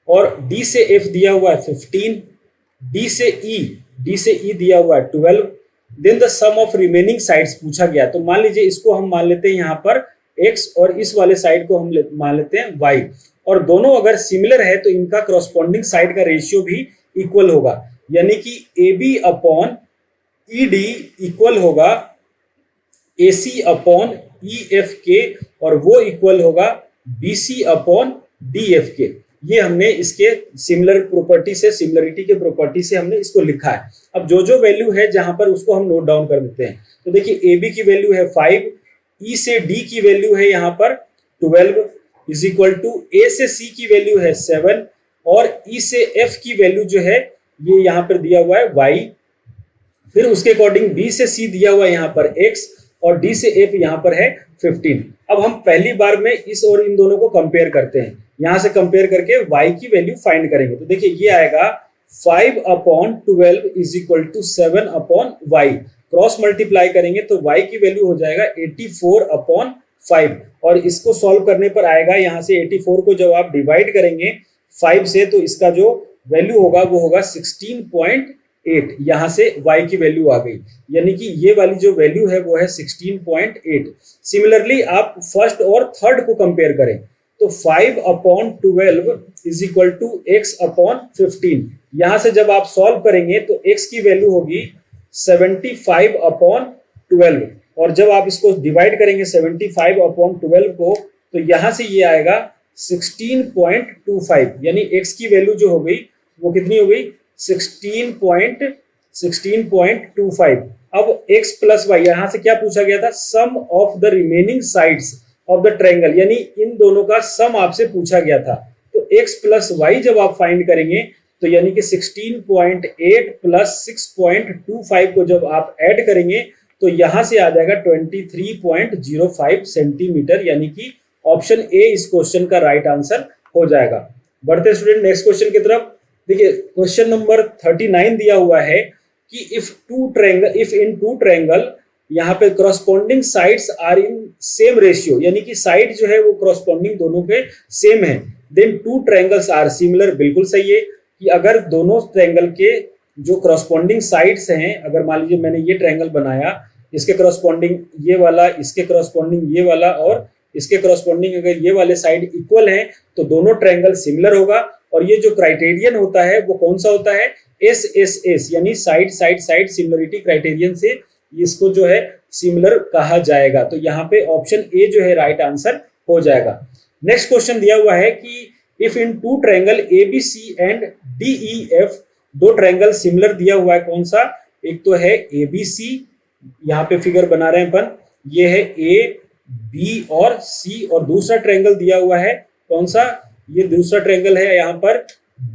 और डी से एफ दिया हुआ है 15, डी से ई दिया हुआ है 12। Then the sum of remaining sides पूछा गया। तो मान लीजिए इसको हम मान लेते हैं यहाँ पर x और इस वाले साइड को हम मान लेते हैं y, और दोनों अगर सिमिलर है तो इनका करस्पॉन्डिंग साइड का रेशियो भी इक्वल होगा, यानी कि AB अपॉन ED इक्वल होगा AC अपॉन EF के, और वो इक्वल होगा BC अपॉन DF के। ये हमने इसके सिमिलर प्रॉपर्टी से, सिमिलरिटी के प्रॉपर्टी से हमने इसको लिखा है। अब जो जो वैल्यू है जहां पर उसको हम नोट डाउन कर देते हैं। तो देखिए AB की वैल्यू है 5, E से D की वैल्यू है यहाँ पर 12 इज इक्वल टू A से C की वैल्यू है 7 और E से F की वैल्यू जो है ये यहाँ पर दिया हुआ है y। फिर उसके अकॉर्डिंग B से C दिया हुआ है यहाँ पर x और D से F यहाँ पर है 15। अब हम पहली बार में इस और इन दोनों को कंपेयर करते हैं। यहाँ से कंपेयर करके y की वैल्यू फाइंड करेंगे। तो देखिए ये आएगा 5 upon 12 is equal to 7 upon y। Cross multiply करेंगे तो y की वैल्यू हो जाएगा 84 अपॉन 5, और इसको सॉल्व करने पर आएगा यहाँ से 84 को जब आप डिवाइड करेंगे 5 से तो इसका जो वैल्यू होगा वो होगा 16.8। यहाँ से y की वैल्यू आ गई, यानी कि ये वाली जो वैल्यू है वो है 16.8। सिमिलरली आप फर्स्ट और थर्ड को कंपेयर करें तो 5 upon 12 is equal to x upon 15। यहाँ से जब आप सॉल्व करेंगे तो x की वैल्यू होगी 75 अपॉन 12, और जब आप इसको डिवाइड करेंगे 75 अपॉन 12 को तो यहाँ से ये आएगा 16.25, यानी x की वैल्यू जो हो गई वो कितनी हो गई 16.25। अब x प्लस वाई, यहाँ से क्या पूछा गया था, sum of the remaining sides of the triangle, यानी इन दोनों का सम आपसे पूछा गया था। तो x प्लस वाई जब आप फाइंड करेंगे तो यानी कि 16.8 प्लस 6.25 को जब आप ऐड करेंगे तो यहाँ से आ जाएगा 23.05 सेंटीमीटर, यानी कि ऑप्शन ए इस क्वेश्चन का राइट आंसर हो जाएगा। बढ़ते स्टूडेंट नेक्स्ट क्वेश्चन की तरफ। देखिए क्वेश्चन नंबर 39 दिया हुआ है कि इफ इन टू ट्रायंगल यहाँ पे corresponding sides are in same ratio, यानी कि साइड जो है वो करस्पॉन्डिंग दोनों के सेम है, then two triangles are similar. बिल्कुल सही है कि अगर दोनों ट्रायंगल के जो करस्पॉन्डिंग साइड्स हैं, अगर मान लीजिए मैंने ये ट्रायंगल बनाया, इसके करस्पॉन्डिंग ये वाला, इसके करस्पॉन्डिंग ये वाला और इसके करस्पॉन्डिंग अगर ये वाले साइड इक्वल हैं तो दोनों ट्रायंगल सिमिलर होगा। और ये जो क्राइटेरियन होता है वो कौन सा होता है, SSS, यानी side side side similarity criterion से इसको जो है सिमिलर कहा जाएगा। तो यहाँ पे ऑप्शन ए जो है राइट आंसर हो जाएगा। नेक्स्ट क्वेश्चन दिया हुआ है कि if in two triangle ABC and DEF, दो ट्रायंगल सिमिलर दिया हुआ है, कौन सा, एक तो है ABC, यहाँ पे फिगर बना रहे हैं अपन, ये है A, B और C, और दूसरा ट्रायंगल दिया हुआ है कौन सा, ये दूसरा ट्रायंगल है यहाँ पर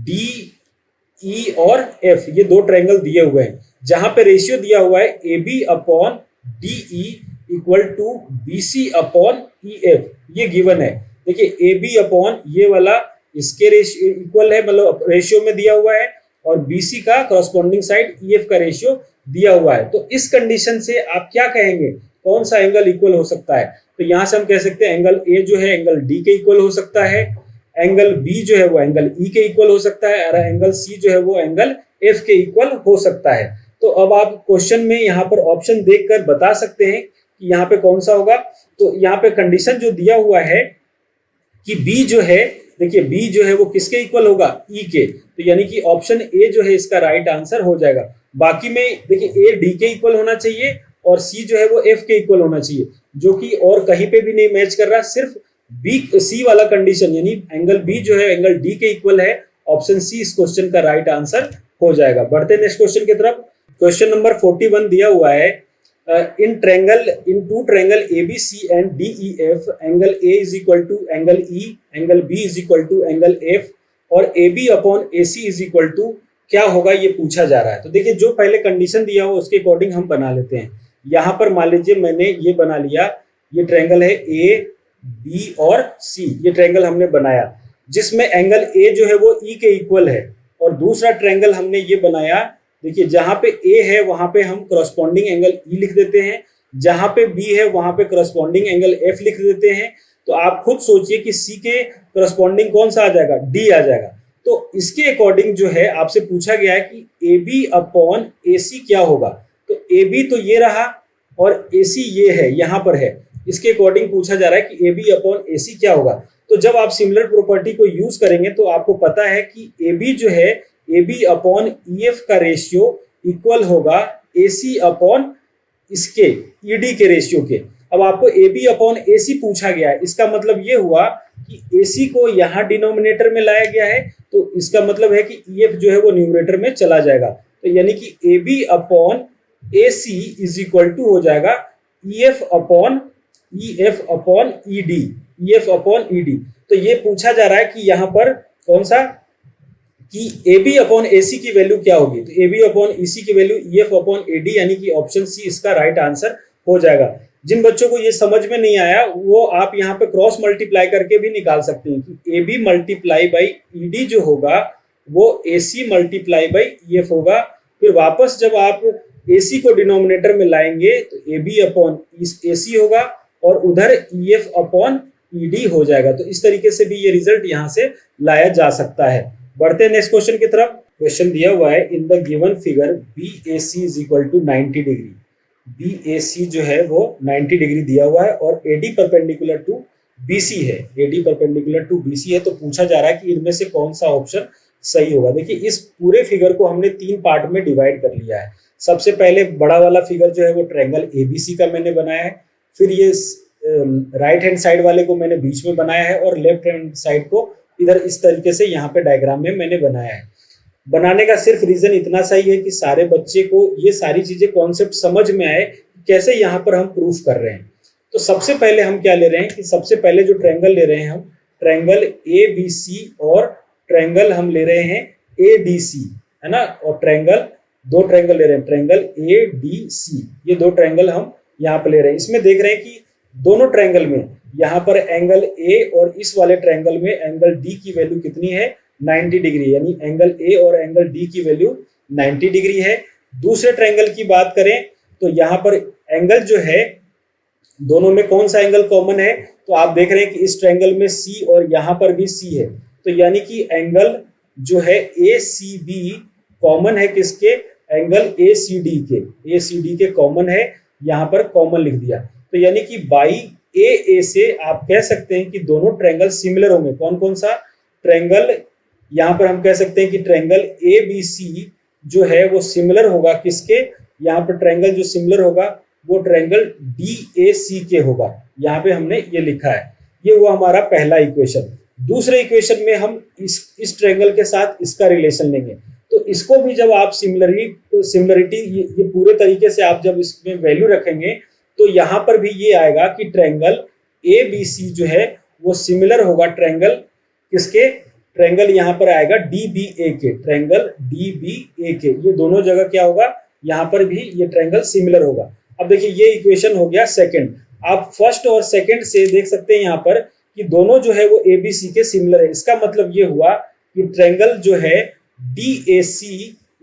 DE और F, ये दो ट्रायंगल दिए हुए हैं जहां पे रेशियो दिया हुआ है AB upon DE equal to BC upon EF, ये गिवन है। देखिए AB अपॉन ये वाला इसके रेशियो इक्वल है, मतलब रेशियो में दिया हुआ है, और BC का करस्पॉन्डिंग साइड EF का रेशियो दिया हुआ है। तो इस कंडीशन से आप क्या कहेंगे, कौन सा एंगल इक्वल हो सकता है, तो यहां से हम कह सकते हैं एंगल A जो है एंगल D के इक्वल हो सकता है, एंगल B जो है वो एंगल E के इक्वल हो सकता है, और एंगल C जो है वो एंगल F के इक्वल हो सकता है। तो अब आप क्वेश्चन में यहाँ पर ऑप्शन देखकर बता सकते हैं कि यहाँ पे कौन सा होगा। तो यहाँ पे कंडीशन जो दिया हुआ है कि B जो है, देखिए B जो है वो किसके इक्वल होगा, E के, तो यानी कि ऑप्शन ए जो है इसका राइट आंसर हो जाएगा। बाकी में देखिए A D के इक्वल होना चाहिए और C जो है वो F के इक्वल होना चाहिए, जो कि और कहीं पे भी नहीं मैच कर रहा, सिर्फ C वाला कंडीशन, यानी एंगल B जो है एंगल D के इक्वल है। ऑप्शन C इस क्वेश्चन का राइट आंसर हो जाएगा। बढ़ते नेक्स्ट क्वेश्चन की तरफ। क्वेश्चन नंबर 41 दिया हुआ है in two triangle ABC and DEF, angle A is equal to angle E, angle B is equal to angle F और AB upon AC is equal to क्या होगा ये पूछा जा रहा है। तो देखिए जो पहले कंडीशन दिया हो उसके अकॉर्डिंग हम बना लेते हैं। यहाँ पर मान लीजिए मैंने ये बना लिया, ये ट्रायंगल है A, B और C, ये ट्रायंगल हमने बनाया जिसमें एंगल A जो है वो E के इक्वल है और दूसरा ट्रायंगल हमने ये बनाया। देखिए जहां पे A है वहां पे हम करस्पॉन्डिंग एंगल E लिख देते हैं, जहां पे B है वहां पे करस्पॉन्डिंग एंगल F लिख देते हैं। तो आप खुद सोचिए कि C के करस्पॉन्डिंग कौन सा आ जाएगा, D आ जाएगा। तो इसके अकॉर्डिंग जो है आपसे पूछा गया है कि AB अपॉन AC क्या होगा। तो AB तो ये रहा और AC ये है, यहाँ पर है। इसके अकॉर्डिंग पूछा जा रहा है कि AB अपॉन AC क्या होगा। तो जब आप सिमिलर प्रॉपर्टी को यूज करेंगे तो आपको पता है कि AB जो है AB अपॉन EF का रेशियो इक्वल होगा AC अपॉन इसके ED के रेशियो के। अब आपको AB अपॉन AC पूछा गया है, इसका मतलब ये हुआ कि AC को यहाँ डिनोमिनेटर में लाया गया है, तो इसका मतलब है कि EF जो है वो न्यूमरेटर में चला जाएगा। तो यानी कि AB upon AC is equal to हो जाएगा EF अपॉन ED। तो ये पूछा जा रहा है कि यहाँ पर कौन सा, कि AB अपॉन AC की वैल्यू क्या होगी। तो AB अपॉन EC की वैल्यू EF अपॉन AD, यानी कि ऑप्शन सी इसका राइट आंसर हो जाएगा। जिन बच्चों को ये समझ में नहीं आया वो आप यहाँ पे क्रॉस मल्टीप्लाई करके भी निकाल सकते हैं कि AB मल्टीप्लाई बाई ED जो होगा वो AC मल्टीप्लाई बाई EF होगा। फिर वापस जब आप AC को डिनोमिनेटर में लाएंगे तो AB अपॉन AC होगा और उधर EF अपॉन ED हो जाएगा। तो इस तरीके से भी ये रिजल्ट यहाँ से लाया जा सकता है। बढ़ते हैं नेक्स्ट क्वेश्चन की तरफ। क्वेश्चन दिया हुआ है in the given figure BAC is equal to 90 degree. BAC जो है वो 90 डिग्री दिया हुआ है और AD परपेंडिकुलर टू BC है, AD परपेंडिकुलर टू BC है। तो पूछा जा रहा है कि इनमें से कौन सा ऑप्शन सही होगा। देखिए इस पूरे फिगर को हमने 3 पार्ट में डिवाइड कर लिया है। सबसे पहले बड़ा वाला फिगर जो है वो ट्रायंगल ABC का मैंने बनाया है, फिर ये राइट हैंड साइड वाले को मैंने बीच में बनाया है और लेफ्ट हैंड साइड को इधर इस तरीके से यहाँ पे डायग्राम में मैंने बनाया है। बनाने का सिर्फ रीजन इतना सही है कि सारे बच्चे को ये सारी चीजें कॉन्सेप्ट समझ में आए कैसे यहाँ पर हम प्रूफ कर रहे हैं। तो सबसे पहले हम क्या ले रहे हैं कि सबसे पहले जो ट्रायंगल ले रहे हैं हम ट्रायंगल ABC और ट्रायंगल हम ले रहे हैं ADC, है ना। और दो ट्रायंगल ले रहे हैं, ट्रायंगल ADC, ये 2 ट्रायंगल हम यहाँ पे ले रहे हैं। इसमें देख रहे हैं कि दोनों ट्रायंगल में यहाँ पर एंगल A और इस वाले ट्रायंगल में एंगल D की वैल्यू कितनी है, 90 डिग्री, यानी एंगल A और एंगल D की वैल्यू 90 डिग्री है। दूसरे ट्रायंगल की बात करें तो यहाँ पर एंगल जो है दोनों में कौन सा एंगल कॉमन है, तो आप देख रहे हैं कि इस ट्रायंगल में C और यहाँ पर भी C है। तो यानी कि एंगल जो है ACB कॉमन है किसके, एंगल ACD के कॉमन है, यहाँ पर कॉमन लिख दिया। तो यानी कि बाई AA से आप कह सकते हैं कि दोनों ट्रायंगल सिमिलर होंगे। कौन कौन सा ट्रायंगल, यहाँ पर हम कह सकते हैं कि ट्रायंगल ABC जो है वो सिमिलर होगा किसके, यहाँ पर ट्रायंगल जो सिमिलर होगा वो ट्रायंगल DAC के होगा। यहाँ पे हमने ये लिखा है। ये हुआ हमारा पहला इक्वेशन। दूसरे इक्वेशन में हम इस ट्रायंगल के साथ इसका रिलेशन लेंगे। तो इसको भी जब आप सिमिलरिटी ये पूरे तरीके से आप जब इसमें वैल्यू रखेंगे तो यहाँ पर भी ये आएगा कि ट्रायंगल ABC जो है वो सिमिलर होगा ट्रायंगल किसके, ट्रायंगल यहाँ पर आएगा DBA के, ट्रायंगल DBA के। ये दोनों जगह क्या होगा, यहाँ पर भी ये ट्रायंगल सिमिलर होगा। अब देखिए ये इक्वेशन हो गया सेकंड। आप फर्स्ट और सेकंड से देख सकते हैं यहाँ पर कि दोनों जो है वो ABC के सिमिलर है। इसका मतलब ये हुआ कि ट्रायंगल जो है DAC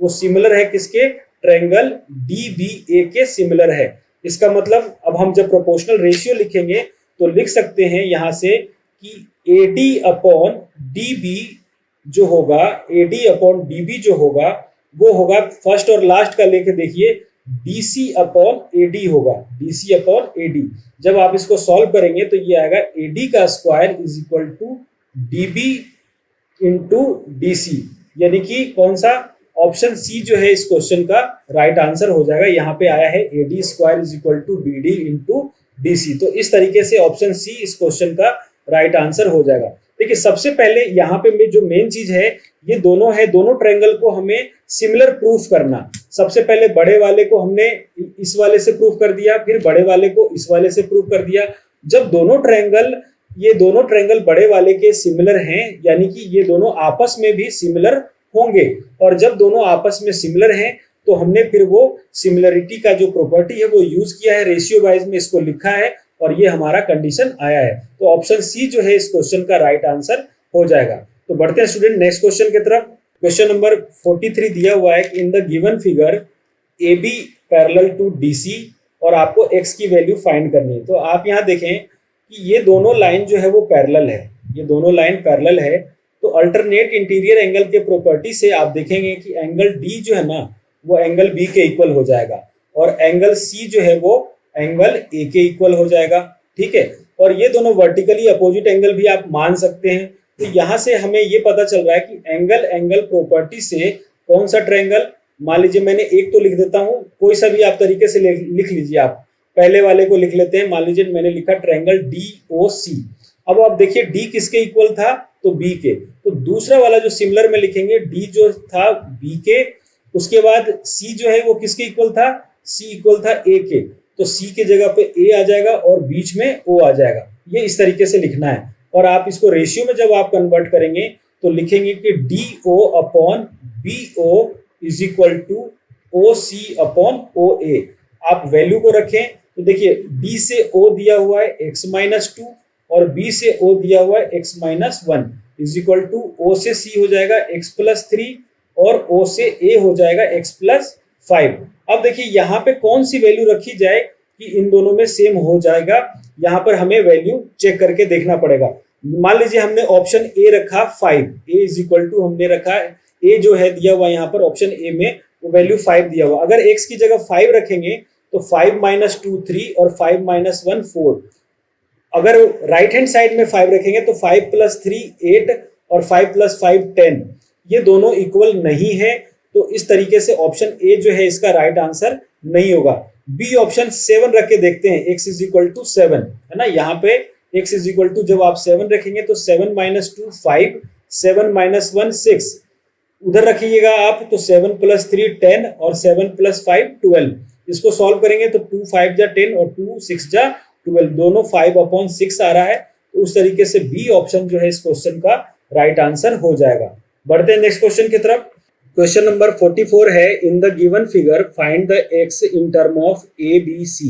वो सिमिलर है किसके, ट्रायंगल DBA के सिमिलर है। इसका मतलब अब हम जब प्रोपोर्शनल रेशियो लिखेंगे तो लिख सकते हैं यहाँ से कि AD अपॉन DB जो होगा, AD अपॉन DB जो होगा वो होगा, फर्स्ट और लास्ट का लेके देखिए DC अपॉन AD होगा, DC अपॉन AD। जब आप इसको सॉल्व करेंगे तो ये आएगा AD का square is equal to DB into DC, यानी कि कौन सा, ऑप्शन सी जो है इस क्वेश्चन का राइट आंसर हो जाएगा। यहाँ पे आया है AD square is equal to BD into DC। तो इस तरीके से ऑप्शन सी इस क्वेश्चन का राइट आंसर हो जाएगा। देखिए सबसे पहले यहाँ पे जो मेन चीज है ये दोनों है, दोनों ट्रायंगल को हमें सिमिलर प्रूफ करना। सबसे पहले बड़े वाले को हमने इस वाले से प्रूव कर दिया, फिर बड़े वाले को इस वाले से प्रूव कर दिया। जब ये दोनों ट्रायंगल बड़े वाले के सिमिलर हैं, यानी कि ये दोनों आपस में भी सिमिलर होंगे, और जब दोनों आपस में सिमिलर हैं तो हमने फिर वो सिमिलरिटी का जो प्रॉपर्टी है वो यूज किया है, रेशियो वाइज में इसको लिखा है, और ये हमारा कंडीशन आया है। तो ऑप्शन सी जो है इस क्वेश्चन का राइट आंसर हो जाएगा। तो बढ़ते हैं स्टूडेंट नेक्स्ट क्वेश्चन की तरफ। क्वेश्चन नंबर 43 दिया हुआ है कि in the given figure A B parallel to D C, और आपको एक्स की वैल्यू फाइंड करनी है। तो आप यहाँ देखें कि ये दोनों लाइन जो है वो पैरेलल है, ये दोनों लाइन पैरेलल है। तो अल्टरनेट इंटीरियर एंगल के प्रॉपर्टी से आप देखेंगे कि एंगल डी जो है ना वो एंगल बी के इक्वल हो जाएगा, और एंगल सी जो है वो एंगल ए के इक्वल हो जाएगा। ठीक है, और ये दोनों वर्टिकली अपोजिट एंगल भी आप मान सकते हैं। तो यहाँ से हमें ये पता चल रहा है कि एंगल एंगल प्रॉपर्टी से कौन सा ट्रायंगल, मान लीजिए मैंने एक तो लिख देता हूँ, कोई सा भी आप तरीके से लिख लीजिए। आप पहले वाले को लिख लेते हैं, मान लीजिए मैंने लिखा ट्रायंगल DOC। अब आप देखिए डी किसके इक्वल था, तो बी के। तो दूसरा वाला जो सिमिलर में लिखेंगे, डी जो था बी के, उसके बाद सी जो है वो किसके इक्वल था, सी इक्वल था ए के। तो सी की जगह पे ए आ जाएगा और बीच में ओ आ जाएगा। ये इस तरीके से लिखना है, और आप इसको रेशियो में जब आप कन्वर्ट करेंगे तो लिखेंगे कि DO upon BO is equal to OC upon OA। आप वैल्यू को रखें तो देखिए D से O दिया हुआ है x-2 और B से O दिया हुआ है x-1 is equal to O से C हो जाएगा x+3 और O से A हो जाएगा x+5। अब देखिए यहाँ पे कौन सी वैल्यू रखी जाए कि इन दोनों में सेम हो जाएगा, यहाँ पर हमें वैल्यू चेक करके देखना पड़ेगा। मान लीजिए हमने ऑप्शन ए रखा 5, ए इज इक्वल टू हमने रखा ए जो है दिया हुआ यहाँ पर ऑप्शन ए में वो वैल्यू 5 दिया हुआ। अगर x की जगह 5 रखेंगे तो 5 - 2 3 और 5 - 1 4। अगर राइट हैंड साइड में 5 रखेंगे तो 5 + 3 8 और 5 + 5 10। ये दोनों इक्वल नहीं है, तो इस तरीके से ऑप्शन ए जो है इसका राइट आंसर नहीं होगा। बी ऑप्शन 7 रख के देखते हैं, x इज इक्वल टू 7 है ना। यहाँ पे x इज इक्वल टू जब आप 7 रखेंगे तो 7 - 2 5, 7 - 1 6, उधर रखिएगा आप तो 7 + 3 10 और 7 + 5 12। इसको सॉल्व करेंगे तो 2 5 जा 10 और 2 6 जा 12, दोनों 5/6 आ रहा है। तो उस तरीके से बी ऑप्शन जो है इस क्वेश्चन का राइट आंसर हो जाएगा। बढ़ते हैं नेक्स्ट क्वेश्चन की तरफ। क्वेश्चन नंबर 44 है in the given figure find the x in term of ABC।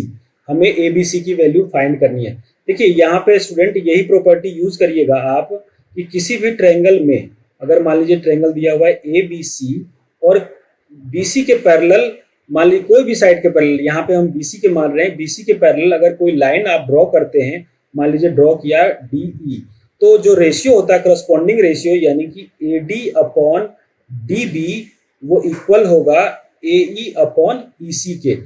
हमें ABC की वैल्यू फाइंड करनी है। देखिए यहाँ पे स्टूडेंट यही प्रॉपर्टी यूज करिएगा आप कि किसी भी ट्रायंगल में अगर मान लीजिए ट्रायंगल दिया हुआ है ABC और BC के पैरेलल, मान लीजिए कोई भी साइड के पैरेलल, यहाँ पे हम BC के मान रहे हैं, BC के पैरेलल अगर कोई लाइन आप ड्रॉ करते हैं, मान लीजिए ड्रॉ किया DE, तो जो रेशियो होता है करस्पॉन्डिंग रेशियो यानी कि AD अपॉन DB वो इक्वल होगा AE अपॉन EC के।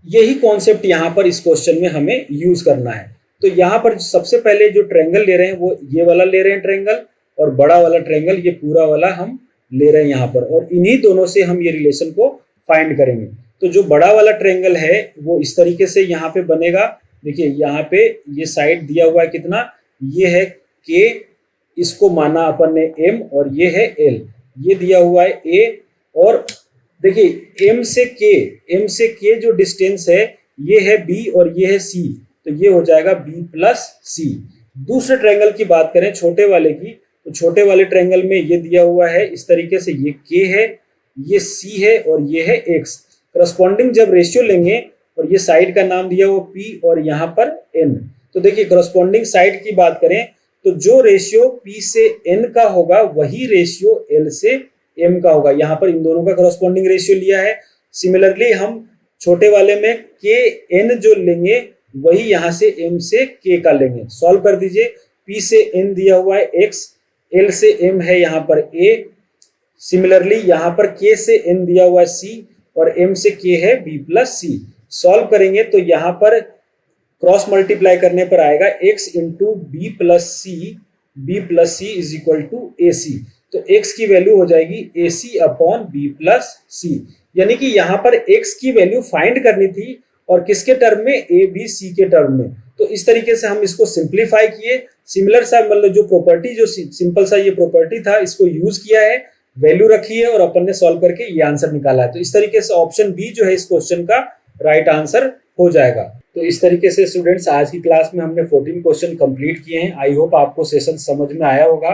यही कॉन्सेप्ट यहाँ पर इस क्वेश्चन में हमें यूज करना है। तो यहाँ पर सबसे पहले जो ट्रायंगल ले रहे हैं वो ये वाला ले रहे हैं ट्रायंगल, और बड़ा वाला ट्रायंगल ये पूरा वाला हम ले रहे हैं यहाँ पर, और इन्हीं दोनों से हम ये रिलेशन को फाइंड करेंगे। तो जो बड़ा वाला ट्रायंगल है वो इस तरीके से यहाँ पे बनेगा। देखिए यहाँ पे ये साइड दिया हुआ है कितना, ये है K, इसको माना अपन ने M, और ये है L, ये दिया हुआ है A, और देखिए M से K जो डिस्टेंस है ये है B और ये है C, तो ये हो जाएगा B प्लस C। दूसरे ट्रायंगल की बात करें छोटे वाले की, तो छोटे वाले ट्रायंगल में ये दिया हुआ है इस तरीके से, ये K है, ये C है और ये है X। करस्पॉन्डिंग जब रेशियो लेंगे और ये साइड का नाम दिया हुआ P और यहाँ पर N, तो देखिए करस्पॉन्डिंग साइड की बात करें तो जो रेशियो P से N का होगा वही रेशियो L से M का होगा। यहाँ पर इन दोनों का करस्पॉन्डिंग रेशियो लिया है। सिमिलरली हम छोटे वाले में KN जो लेंगे वही यहाँ से M से K का लेंगे। सॉल्व कर दीजिए, P से N दिया हुआ है X, L से M है यहाँ पर A, सिमिलरली यहाँ पर K से N दिया हुआ है C और M से K है B प्लस C। सॉल्व करेंगे तो यहाँ पर क्रॉस मल्टीप्लाई करने पर आएगा x into B plus C is equal to AC। तो x की वैल्यू हो जाएगी AC upon B plus C, यानी कि यहाँ पर x की वैल्यू फाइंड करनी थी और किसके टर्म में, ABC के टर्म में। तो इस तरीके से हम इसको सिंप्लीफाई किए। सिमिलर सा मतलब जो प्रॉपर्टी, जो सिंपल सा ये प्रॉपर्टी था, इसको यूज किया है वैल्यू रखी है और अपन ने सॉल्व करके ये आंसर निकाला है। तो इस तरीके से ऑप्शन बी जो है इस क्वेश्चन का राइट आंसर हो जाएगा। तो इस तरीके से स्टूडेंट्स आज की क्लास में हमने 14 क्वेश्चन कंप्लीट किए हैं। आई होप आपको सेशन समझ में आया होगा।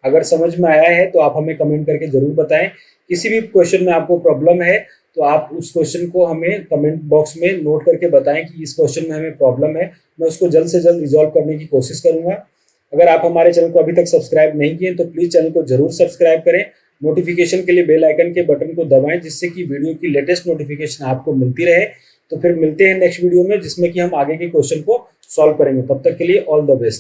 अगर समझ में आया है तो आप हमें कमेंट करके जरूर बताएं। किसी भी क्वेश्चन में आपको प्रॉब्लम है तो आप उस क्वेश्चन को हमें कमेंट बॉक्स में नोट करके बताएं कि इस क्वेश्चन में हमें प्रॉब्लम है, मैं उसको जल्द से जल्द रिजॉल्व करने की कोशिश करूंगा। अगर आप हमारे चैनल को अभी तक सब्सक्राइब नहीं किए तो प्लीज चैनल को जरूर सब्सक्राइब करें। नोटिफिकेशन के लिए बेल आइकन के बटन को दबाएं जिससे कि वीडियो की लेटेस्ट नोटिफिकेशन आपको मिलती रहे। तो फिर मिलते हैं नेक्स्ट वीडियो में जिसमें कि हम आगे के क्वेश्चन को सॉल्व करेंगे। तब तक के लिए ऑल द बेस्ट।